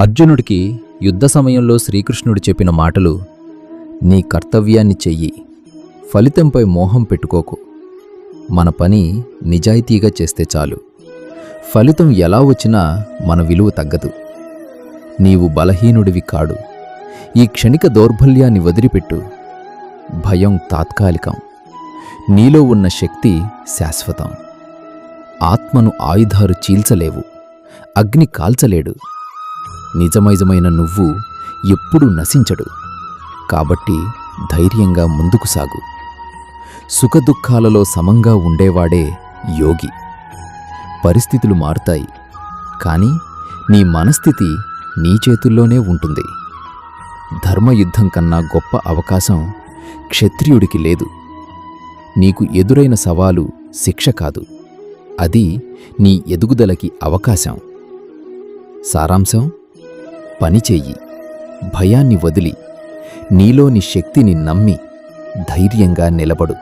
అర్జునుడికి యుద్ధ సమయంలో శ్రీకృష్ణుడు చెప్పిన మాటలు, నీ కర్తవ్యాన్ని చెయ్యి, ఫలితంపై మోహం పెట్టుకోకు, మన పని నిజాయితీగా చేస్తే చాలు, ఫలితం ఎలా వచ్చినా మన విలువ తగ్గదు, నీవు బలహీనుడివి కాడు, ఈ క్షణిక దౌర్బల్యాన్ని వదిలిపెట్టు, భయం తాత్కాలికం, నీలో ఉన్న శక్తి శాశ్వతం, ఆత్మను ఆయుధాలు చీల్చలేవు, అగ్ని కాల్చలేడు, నిజమైజమైన నువ్వు ఎప్పుడూ నశించడు, కాబట్టి ధైర్యంగా ముందుకు సాగు. సుఖదుఖాలలో సమంగా ఉండేవాడే యోగి. పరిస్థితులు మారుతాయి, కానీ నీ మనస్థితి నీ చేతుల్లోనే ఉంటుంది. ధర్మయుద్ధం కన్నా గొప్ప అవకాశం క్షత్రియుడికి లేదు. నీకు ఎదురైన సవాలు శిక్ష కాదు, అది నీ ఎదుగుదలకి అవకాశం. సారాంశం: పనిచెయ్యి, భయాన్ని వదిలి, నీలోని శక్తిని నమ్మి ధైర్యంగా నిలబడు.